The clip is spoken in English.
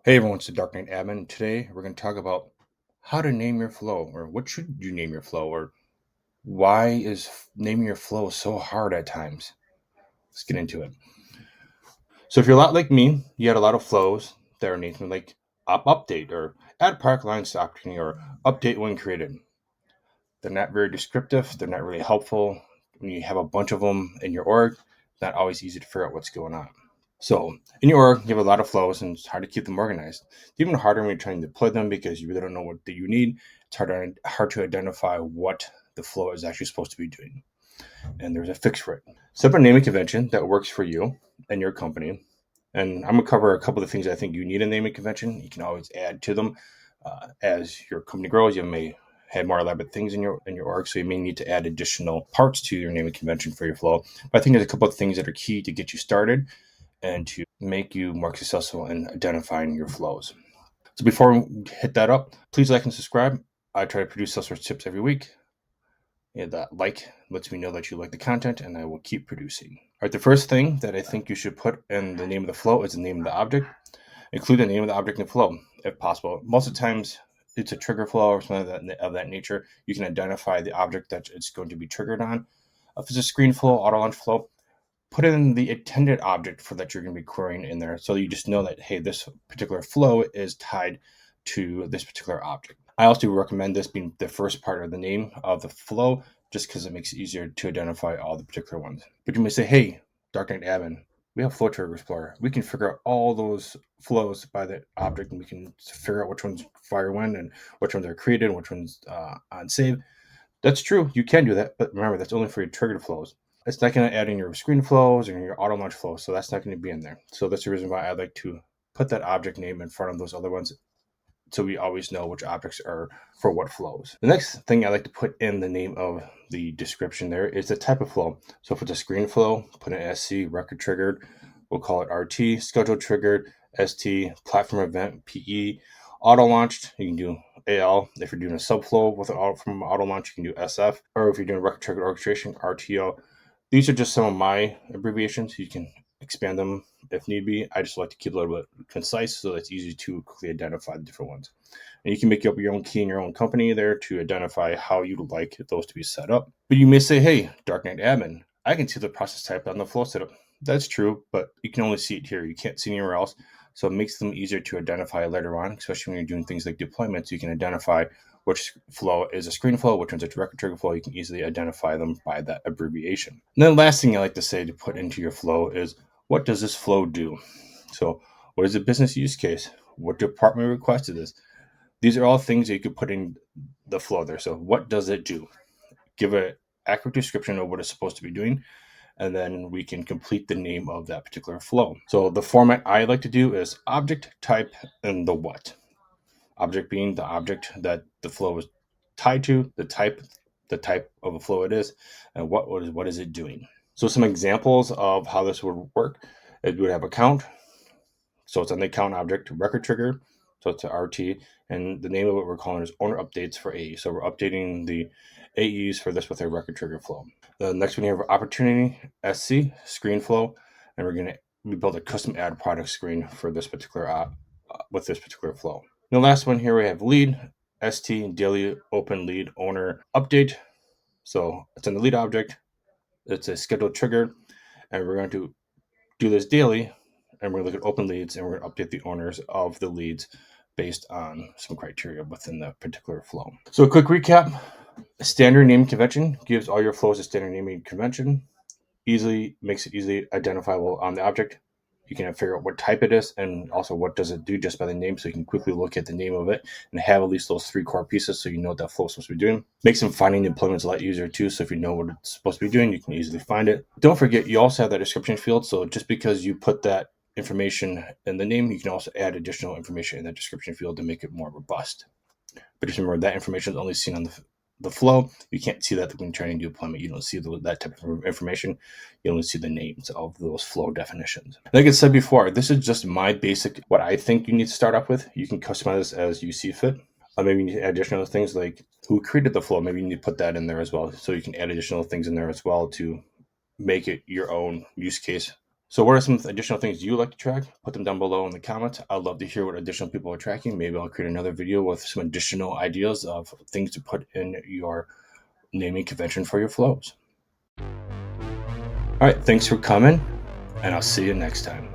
Hey everyone, it's the Dark Knight Admin. Today we're going to talk about how to name your flow, or what should you name your flow, or why is naming your flow so hard at times. Let's get into it. So if you're a lot like me, you had a lot of flows that are named like update or add park lines to opportunity or update when created. They're not very descriptive. They're not really helpful. When you have a bunch of them in your org, it's not always easy to figure out what's going on. So in your org, you have a lot of flows, and it's hard to keep them organized. It's even harder when you're trying to deploy them because you really don't know what you need. It's hard to identify what the flow is actually supposed to be doing, and there's a fix for it. Set up a naming convention that works for you and your company. And I'm gonna cover a couple of things I think you need a naming convention. You can always add to them as your company grows. You may have more elaborate things in your org, so you may need to add additional parts to your naming convention for your flow. But I think there's a couple of things that are key to get you started and to make you more successful in identifying your flows. So before we hit that up, please like and subscribe. I try to produce Salesforce tips every week. And that like lets me know that you like the content, and I will keep producing. All right, the first thing that I think you should put in the name of the flow is the name of the object. Include the name of the object in the flow, if possible. Most of the times, it's a trigger flow or something of that nature. You can identify the object that it's going to be triggered on. If it's a screen flow, auto launch flow, put in the intended object for that you're going to be querying in there, so you just know that, hey, this particular flow is tied to this particular object. I also recommend this being the first part of the name of the flow, just because it makes it easier to identify all the particular ones. But you may say, hey, Darknet admin, we have Flow Trigger Explorer. We can figure out all those flows by the object, and we can figure out which ones fire when and which ones are created and which ones on save. That's true. You can do that, but remember, that's only for your triggered flows. It's not going to add in your screen flows or your auto launch flows, so that's not going to be in there. So that's the reason why I like to put that object name in front of those other ones, so we always know which objects are for what flows. The next thing I like to put in the name of the description there is the type of flow. So if it's a screen flow, put an SC, record triggered. We'll call it RT, schedule triggered, ST, platform event, PE, auto launched. You can do AL. If you're doing a subflow from auto launch, you can do SF. Or if you're doing record triggered orchestration, RTO. These are just some of my abbreviations. You can expand them if need be. I just like to keep a little bit concise so it's easy to quickly identify the different ones. And you can make up your own key in your own company there to identify how you'd like those to be set up. But you may say, hey, Darknet admin, I can see the process type on the flow setup. That's true, but you can only see it here. You can't see anywhere else. So it makes them easier to identify later on, especially when you're doing things like deployments. You can identify which flow is a screen flow, which one's a record trigger flow. You can easily identify them by that abbreviation. And then the last thing I like to say to put into your flow is, what does this flow do? So what is the business use case? What department requested this? These are all things that you could put in the flow there. So what does it do? Give an accurate description of what it's supposed to be doing, and then we can complete the name of that particular flow. So the format I like to do is object, type, and the what. Object being the object that the flow is tied to, the type of a flow it is, and what is it doing. So some examples of how this would work: it would have a count, so it's on the account object, record trigger, so it's a RT, and the name of what we're calling is owner updates for AE. So we're updating the AEs for this with a record trigger flow. The next one, you have opportunity SC screen flow, and we build a custom ad product screen for this particular with this particular flow. And the last one here, we have lead ST daily open lead owner update. So it's in the lead object. It's a scheduled trigger, and we're going to do this daily, and we're going to look at open leads, and we're going to update the owners of the leads based on some criteria within the particular flow. So a quick recap: a standard naming convention gives all your flows a standard naming convention. Easily makes it easily identifiable on the object. You can figure out what type it is and also what does it do just by the name, so you can quickly look at the name of it and have at least those three core pieces so you know what that flow is supposed to be doing. Makes them finding deployments a lot easier too, so if you know what it's supposed to be doing, you can easily find it. Don't forget, you also have that description field, so just because you put that information in the name, you can also add additional information in that description field to make it more robust. But just remember, that information is only seen on the flow. You can't see that when you're trying to do deployment. You don't see that type of information. You only see the names of those flow definitions. Like I said before, this is just my basic, what I think you need to start off with. You can customize this as you see fit. Maybe you need to add additional things like who created the flow. Maybe you need to put that in there as well. So you can add additional things in there as well to make it your own use case, So what are some additional things you like to track? Put them down below in the comments. I'd love to hear what additional people are tracking. Maybe I'll create another video with some additional ideas of things to put in your naming convention for your flows. All right, thanks for coming, and I'll see you next time.